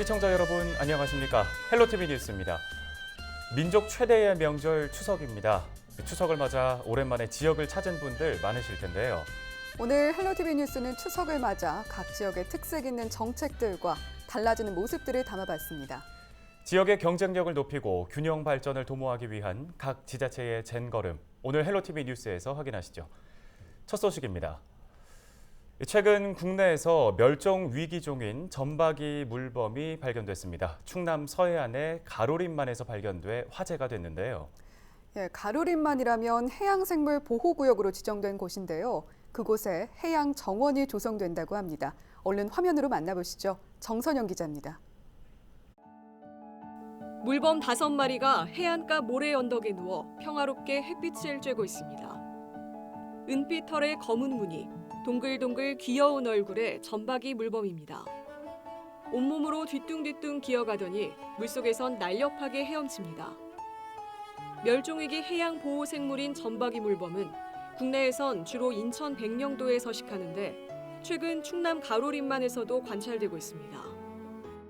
시청자 여러분 안녕하십니까? 헬로티비 뉴스입니다. 민족 최대의 명절 추석입니다. 추석을 맞아 오랜만에 지역을 찾은 분들 많으실 텐데요. 오늘 헬로티비 뉴스는 추석을 맞아 각 지역의 특색 있는 정책들과 달라지는 모습들을 담아봤습니다. 지역의 경쟁력을 높이고 균형 발전을 도모하기 위한 각 지자체의 젠걸음, 오늘 헬로티비 뉴스에서 확인하시죠. 첫 소식입니다. 최근 국내에서 멸종 위기종인 점박이 물범이 발견됐습니다. 충남 서해안의 가로림만에서 발견돼 화제가 됐는데요. 가로림만이라면 해양생물보호구역으로 지정된 곳인데요. 그곳에 해양 정원이 조성된다고 합니다. 얼른 화면으로 만나보시죠. 정선영 기자입니다. 물범 5마리가 해안가 모래 언덕에 누워 평화롭게 햇빛을 쬐고 있습니다. 은빛 털에 검은 무늬, 동글동글 귀여운 얼굴의 점박이 물범입니다. 온몸으로 뒤뚱뒤뚱 기어가더니 물속에선 날렵하게 헤엄칩니다. 멸종위기 해양보호생물인 점박이 물범은 국내에선 주로 인천 백령도에 서식하는데 최근 충남 가로림만에서도 관찰되고 있습니다.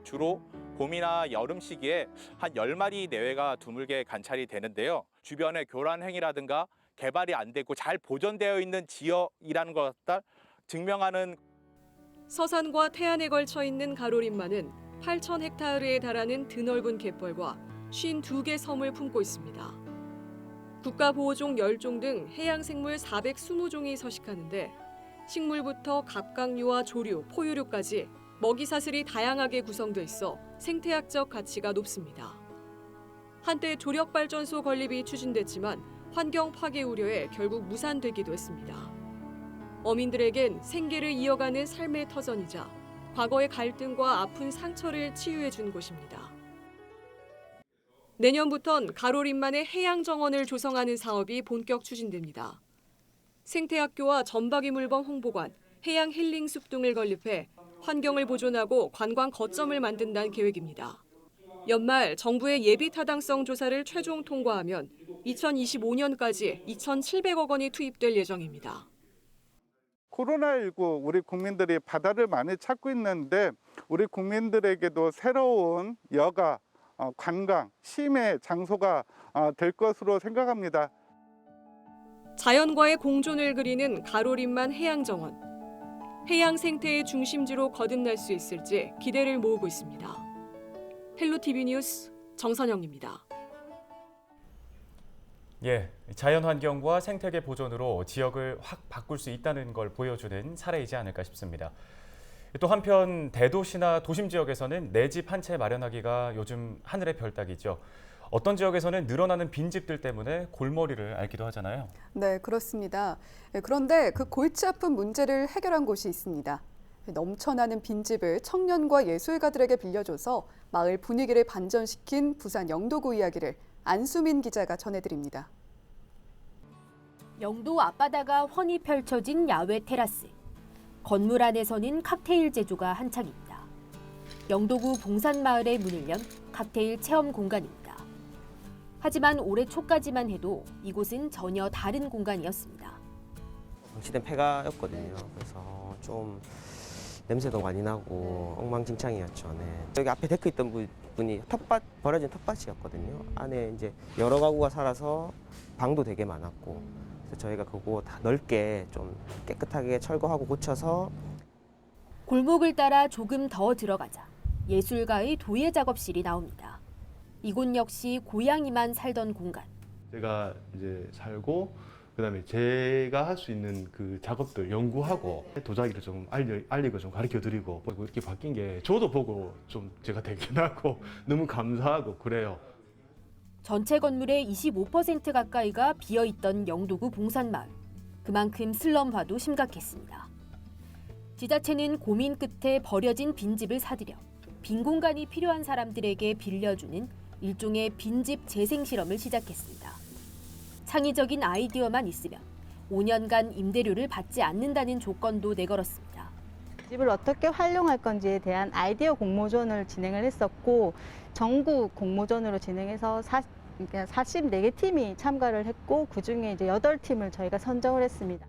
주로 봄이나 여름 시기에 한 10마리 내외가 드물게 관찰이 되는데요. 주변의 교란 행위라든가 개발이 안 되고 잘 보존되어 있는 지역이라는 것을 증명하는. 서산과 태안에 걸쳐 있는 가로림만은 8,000헥타르에 달하는 드넓은 갯벌과 52개 섬을 품고 있습니다. 국가보호종 10종 등 해양생물 420종이 서식하는데 식물부터 갑각류와 조류, 포유류까지 먹이사슬이 다양하게 구성돼 있어 생태학적 가치가 높습니다. 한때 조력발전소 건립이 추진됐지만 환경 파괴 우려에 결국 무산되기도 했습니다. 어민들에겐 생계를 이어가는 삶의 터전이자 과거의 갈등과 아픈 상처를 치유해 준 곳입니다. 내년부턴 가로림만의 해양정원을 조성하는 사업이 본격 추진됩니다. 생태학교와 점박이 물범 홍보관, 해양 힐링숲 등을 건립해 환경을 보존하고 관광 거점을 만든다는 계획입니다. 연말 정부의 예비 타당성 조사를 최종 통과하면 2025년까지 2,700억 원이 투입될 예정입니다. 코로나19 우리 국민들이 바다를 많이 찾고 있는데 우리 국민들에게도 새로운 여가, 관광, 쉼의 장소가 될 것으로 생각합니다. 자연과의 공존을 그리는 가로림만 해양정원. 해양 생태의 중심지로 거듭날 수 있을지 기대를 모으고 있습니다. 헬로티비 뉴스 정선영입니다. 자연환경과 생태계 보존으로 지역을 확 바꿀 수 있다는 걸 보여주는 사례이지 않을까 싶습니다. 또 한편 대도시나 도심 지역에서는 내 집 한 채 마련하기가 요즘 하늘의 별 따기죠. 어떤 지역에서는 늘어나는 빈집들 때문에 골머리를 앓기도 하잖아요. 네, 그렇습니다. 그런데 그 골치 아픈 문제를 해결한 곳이 있습니다. 넘쳐나는 빈집을 청년과 예술가들에게 빌려줘서 마을 분위기를 반전시킨 부산 영도구 이야기를 안수민 기자가 전해드립니다. 영도 앞바다가 훤히 펼쳐진 야외 테라스. 건물 안에서는 칵테일 제조가 한창입니다. 영도구 봉산마을의 문을 연 칵테일 체험 공간입니다. 하지만 올해 초까지만 해도 이곳은 전혀 다른 공간이었습니다. 방치된 폐가였거든요. 그래서 좀 냄새도 많이 나고 엉망진창이었죠. 네. 여기 앞에 데크 있던 분이 텃밭, 버려진 텃밭이었거든요. 안에 이제 여러 가구가 살아서 방도 되게 많았고, 그래서 저희가 그거 다 넓게 좀 깨끗하게 철거하고 고쳐서. 골목을 따라 조금 더 들어가자 예술가의 도예 작업실이 나옵니다. 이곳 역시 고양이만 살던 공간. 제가 이제 살고 그다음에 제가 할 수 있는 그 작업들 연구하고 도자기를 좀 알리고 좀 가르쳐드리고 이렇게 바뀐 게 저도 보고 좀 제가 대견하고 너무 감사하고 그래요. 전체 건물의 25% 가까이가 비어있던 영도구 봉산마을. 그만큼 슬럼화도 심각했습니다. 지자체는 고민 끝에 버려진 빈집을 사들여 빈 공간이 필요한 사람들에게 빌려주는 일종의 빈집 재생 실험을 시작했습니다. 창의적인 아이디어만 있으면 5년간 임대료를 받지 않는다는 조건도 내걸었습니다. 집을 어떻게 활용할 건지에 대한 아이디어 공모전을 진행을 했었고 전국 공모전으로 진행해서 44개 팀이 참가를 했고 그중에 이제 8팀을 저희가 선정을 했습니다.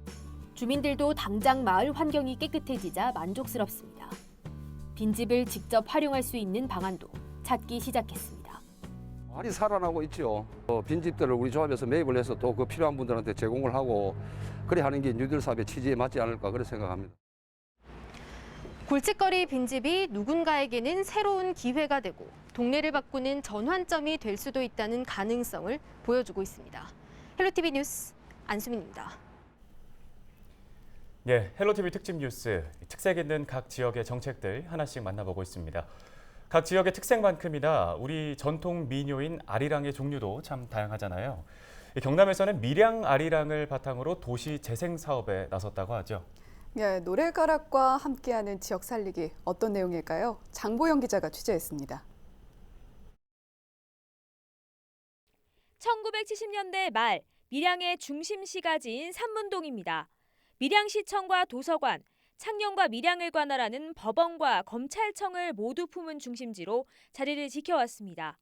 주민들도 당장 마을 환경이 깨끗해지자 만족스럽습니다. 빈집을 직접 활용할 수 있는 방안도 찾기 시작했습니다. 말이 살아나고 있죠. 빈집들을 우리 조합에서 매입을 해서 또 그 필요한 분들한테 제공을 하고 그래 하는 게 뉴딜 사업의 취지에 맞지 않을까 그렇게 생각합니다. 골칫거리 빈집이 누군가에게는 새로운 기회가 되고 동네를 바꾸는 전환점이 될 수도 있다는 가능성을 보여주고 있습니다. 헬로티비 뉴스 안수민입니다. 예, 헬로티비 특집 뉴스, 특색 있는 각 지역의 정책들 하나씩 만나보고 있습니다. 각 지역의 특색만큼이나 우리 전통 민요인 아리랑의 종류도 참 다양하잖아요. 경남에서는 밀양 아리랑을 바탕으로 도시 재생 사업에 나섰다고 하죠. 예, 노래가락과 함께하는 지역 살리기 어떤 내용일까요? 장보영 기자가 취재했습니다. 1970년대 말 밀양의 중심시가 지인 삼문동입니다. 밀양시청과 도서관, 창녕과 밀양을 관할하는 법원과 검찰청을 모두 품은 중심지로 자리를 지켜왔습니다.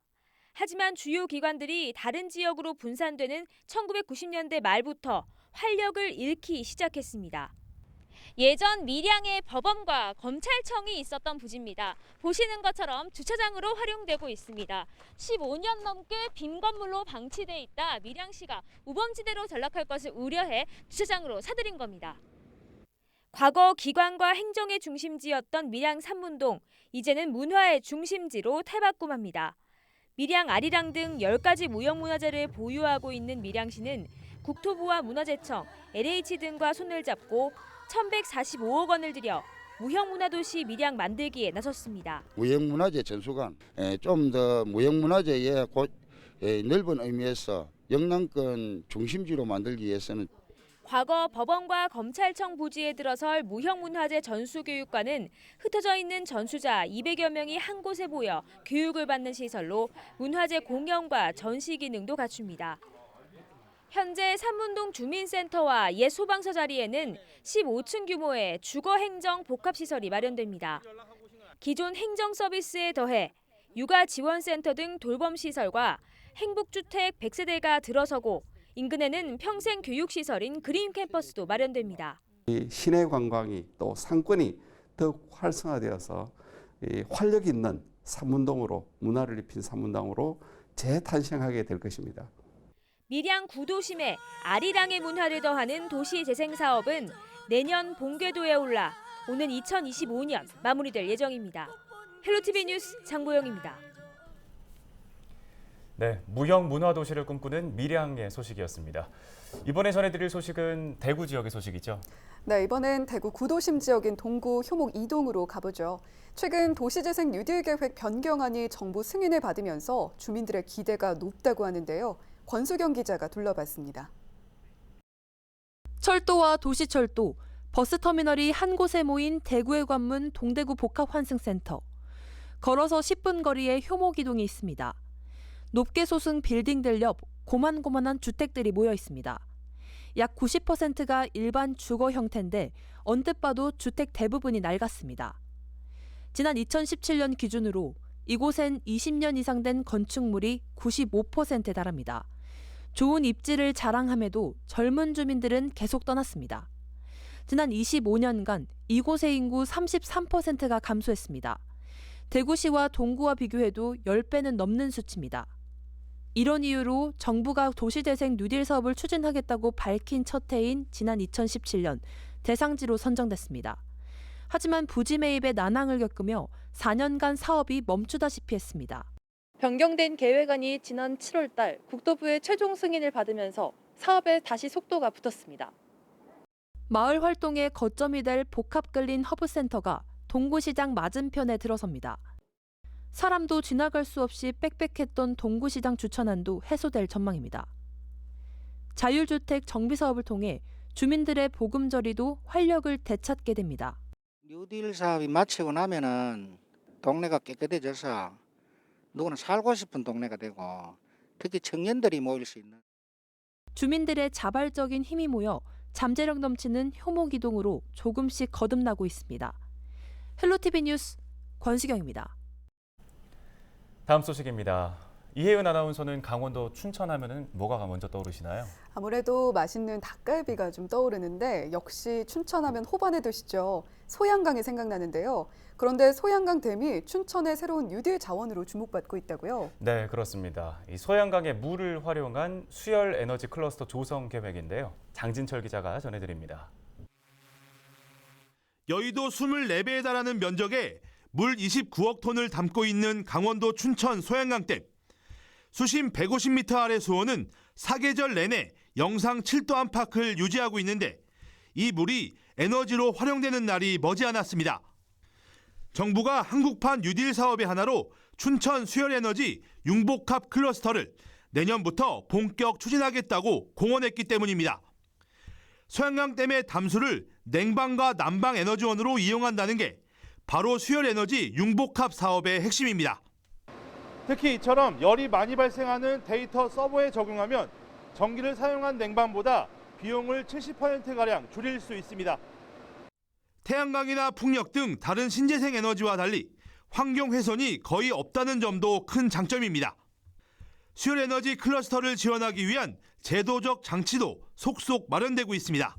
하지만 주요 기관들이 다른 지역으로 분산되는 1990년대 말부터 활력을 잃기 시작했습니다. 예전 밀양에 법원과 검찰청이 있었던 부지입니다. 보시는 것처럼 주차장으로 활용되고 있습니다. 15년 넘게 빈 건물로 방치돼 있다 밀양시가 우범지대로 전락할 것을 우려해 주차장으로 사들인 겁니다. 과거 기관과 행정의 중심지였던 밀양 삼문동, 이제는 문화의 중심지로 탈바꿈합니다. 밀양 아리랑 등 10가지 무형문화재를 보유하고 있는 밀양시는 국토부와 문화재청, LH 등과 손을 잡고 1,145억 원을 들여 무형문화도시 밀양 만들기에 나섰습니다. 무형문화재 전수관, 좀 더 무형문화재의 넓은 의미에서 영남권 중심지로 만들기 위해서는 과거 법원과 검찰청 부지에 들어설 무형문화재 전수교육관은 흩어져 있는 전수자 200여 명이 한 곳에 모여 교육을 받는 시설로 문화재 공연과 전시 기능도 갖춥니다. 현재 삼문동 주민센터와 옛 소방서 자리에는 15층 규모의 주거행정 복합시설이 마련됩니다. 기존 행정 서비스에 더해 육아지원센터 등 돌봄시설과 행복주택 100세대가 들어서고 인근에는 평생교육시설인 그린캠퍼스도 마련됩니다. 시내 관광이 또 상권이 더욱 활성화되어서 활력 있는 삼문동으로 문화를 입힌 삼문동으로 재탄생하게 될 것입니다. 밀양 구도심에 아리랑의 문화를 더하는 도시재생사업은 내년 본궤도에 올라 오는 2025년 마무리될 예정입니다. 헬로티비 뉴스 장보영입니다. 네, 무형문화도시를 꿈꾸는 밀양의 소식이었습니다. 이번에 전해드릴 소식은 대구 지역의 소식이죠. 네, 이번엔 대구 구도심 지역인 동구 효목 2동으로 가보죠. 최근 도시재생 뉴딜 계획 변경안이 정부 승인을 받으면서 주민들의 기대가 높다고 하는데요. 권수경 기자가 둘러봤습니다. 철도와 도시철도, 버스터미널이 한 곳에 모인 대구의 관문 동대구 복합환승센터. 걸어서 10분 거리에 효목이동이 있습니다. 높게 솟은 빌딩들 옆 고만고만한 주택들이 모여 있습니다. 약 90%가 일반 주거 형태인데 언뜻 봐도 주택 대부분이 낡았습니다. 지난 2017년 기준으로 이곳엔 20년 이상 된 건축물이 95%에 달합니다. 좋은 입지를 자랑함에도 젊은 주민들은 계속 떠났습니다. 지난 25년간 이곳의 인구 33%가 감소했습니다. 대구시와 동구와 비교해도 10배는 넘는 수치입니다. 이런 이유로 정부가 도시재생 뉴딜 사업을 추진하겠다고 밝힌 첫 해인 지난 2017년 대상지로 선정됐습니다. 하지만 부지 매입에 난항을 겪으며 4년간 사업이 멈추다시피 했습니다. 변경된 계획안이 지난 7월 달 국토부의 최종 승인을 받으면서 사업에 다시 속도가 붙었습니다. 마을 활동의 거점이 될 복합 끌린 허브센터가 동구시장 맞은편에 들어섭니다. 사람도 지나갈 수 없이 빽빽했던 동구시장 주천안도 해소될 전망입니다. 자율주택 정비사업을 통해 주민들의 보금자리도 활력을 되찾게 됩니다. 뉴딜 사업이 마치고 나면은 동네가 깨끗해져서 누구나 살고 싶은 동네가 되고 특히 청년들이 모일 수 있는 주민들의 자발적인 힘이 모여 잠재력 넘치는 효목이동으로 조금씩 거듭나고 있습니다. 헬로티비 뉴스 권수경입니다. 다음 소식입니다. 이혜은 아나운서는 강원도 춘천하면은 뭐가 먼저 떠오르시나요? 아무래도 맛있는 닭갈비가 좀 떠오르는데 역시 춘천하면 호반에 드시죠. 소양강이 생각나는데요. 그런데 소양강 댐이 춘천의 새로운 뉴딜 자원으로 주목받고 있다고요? 네, 그렇습니다. 이 소양강의 물을 활용한 수열 에너지 클러스터 조성 계획인데요. 장진철 기자가 전해드립니다. 여의도 24배에 달하는 면적에 물 29억 톤을 담고 있는 강원도 춘천 소양강댐. 수심 150m 아래 수온은 사계절 내내 영상 7도 안팎을 유지하고 있는데 이 물이 에너지로 활용되는 날이 머지않았습니다. 정부가 한국판 뉴딜 사업의 하나로 춘천 수열에너지 융복합 클러스터를 내년부터 본격 추진하겠다고 공언했기 때문입니다. 소양강댐의 담수를 냉방과 난방 에너지원으로 이용한다는 게 바로 수열에너지 융복합 사업의 핵심입니다. 특히 이처럼 열이 많이 발생하는 데이터 서버에 적용하면 전기를 사용한 냉방보다 비용을 70%가량 줄일 수 있습니다. 태양광이나 풍력 등 다른 신재생 에너지와 달리 환경 훼손이 거의 없다는 점도 큰 장점입니다. 수열에너지 클러스터를 지원하기 위한 제도적 장치도 속속 마련되고 있습니다.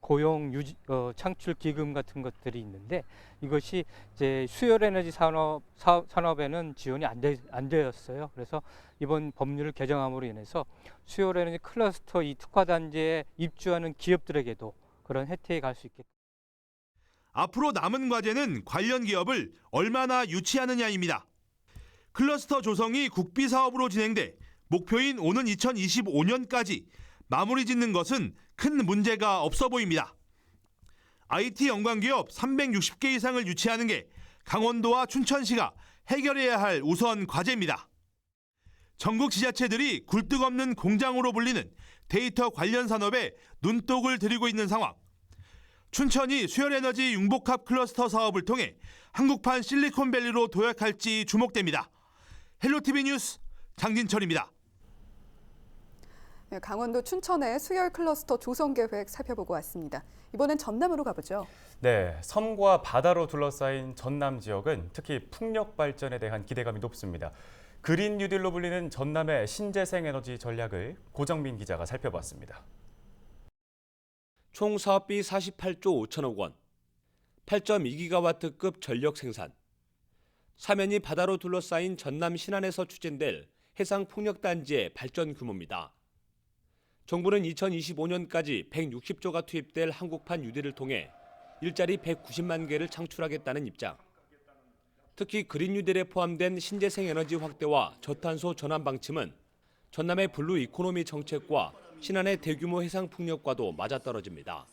고용 유지, 창출 기금 같은 것들이 있는데 이것이 이제 수열에너지 산업에는 지원이 안 되었어요. 그래서 이번 법률을 개정함으로 인해서 수열에너지 클러스터 이 특화단지에 입주하는 기업들에게도 그런 혜택이 갈 수 있겠다. 앞으로 남은 과제는 관련 기업을 얼마나 유치하느냐입니다. 클러스터 조성이 국비 사업으로 진행돼 목표인 오는 2025년까지 마무리 짓는 것은 큰 문제가 없어 보입니다. IT 연관기업 360개 이상을 유치하는 게 강원도와 춘천시가 해결해야 할 우선 과제입니다. 전국 지자체들이 굴뚝 없는 공장으로 불리는 데이터 관련 산업에 눈독을 들이고 있는 상황. 춘천이 수열에너지 융복합 클러스터 사업을 통해 한국판 실리콘밸리로 도약할지 주목됩니다. 헬로티비 뉴스 장진철입니다. 네, 강원도 춘천의 수열 클러스터 조성 계획 살펴보고 왔습니다. 이번엔 전남으로 가보죠. 네, 섬과 바다로 둘러싸인 전남 지역은 특히 풍력 발전에 대한 기대감이 높습니다. 그린 뉴딜로 불리는 전남의 신재생 에너지 전략을 고정민 기자가 살펴봤습니다. 총 사업비 48조 5천억 원, 8.2기가와트급 전력 생산, 사면이 바다로 둘러싸인 전남 신안에서 추진될 해상풍력단지의 발전 규모입니다. 정부는 2025년까지 160조가 투입될 한국판 뉴딜을 통해 일자리 190만 개를 창출하겠다는 입장. 특히 그린 뉴딜에 포함된 신재생 에너지 확대와 저탄소 전환 방침은 전남의 블루 이코노미 정책과 신안의 대규모 해상풍력과도 맞아떨어집니다.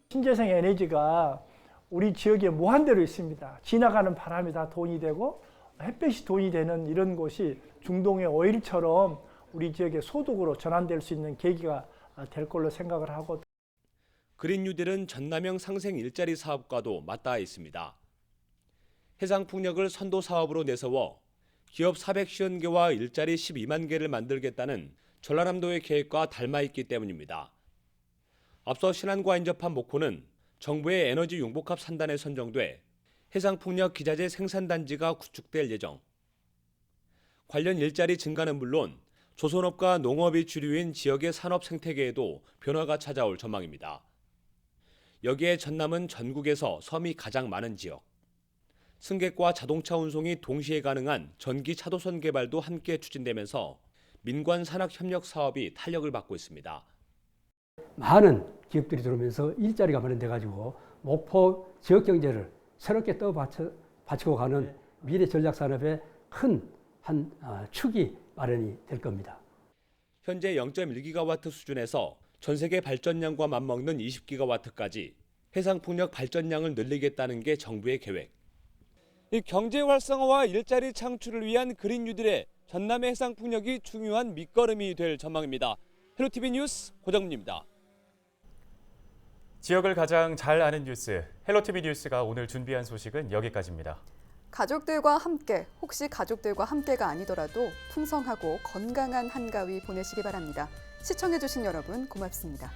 신재생 에너지가 우리 지역에 무한대로 있습니다. 지나가는 바람이 다 돈이 되고 햇볕이 돈이 되는 이런 곳이 중동의 오일처럼 우리 지역의 소득으로 전환될 수 있는 계기가 될 걸로 생각을 하고. 그린 뉴딜은 전남형 상생 일자리 사업과도 맞닿아 있습니다. 해상풍력을 선도 사업으로 내세워 기업 450개와 일자리 12만 개를 만들겠다는 전라남도의 계획과 닮아 있기 때문입니다. 앞서 신안과 인접한 목포는 정부의 에너지 융복합 산단에 선정돼 해상풍력 기자재 생산단지가 구축될 예정. 관련 일자리 증가는 물론 조선업과 농업이 주류인 지역의 산업 생태계에도 변화가 찾아올 전망입니다. 여기에 전남은 전국에서 섬이 가장 많은 지역. 승객과 자동차 운송이 동시에 가능한 전기 차도선 개발도 함께 추진되면서 민관 산학 협력 사업이 탄력을 받고 있습니다. 많은 기업들이 들어오면서 일자리가 마련돼 가지고 목포 지역 경제를 새롭게 떠받치고 가는 미래 전략 산업의 큰 한 축이 마련이 될 겁니다. 현재 0.1기가와트 수준에서 전 세계 발전량과 맞먹는 20기가와트까지 해상풍력 발전량을 늘리겠다는 게 정부의 계획. 이 경제 활성화와 일자리 창출을 위한 그린 뉴딜에 전남의 해상풍력이 중요한 밑거름이 될 전망입니다. 헬로티비 뉴스 고정민입니다. 지역을 가장 잘 아는 뉴스, 헬로티비 뉴스가 오늘 준비한 소식은 여기까지입니다. 가족들과 함께, 혹시 가족들과 함께가 아니더라도 풍성하고 건강한 한가위 보내시기 바랍니다. 시청해주신 여러분 고맙습니다.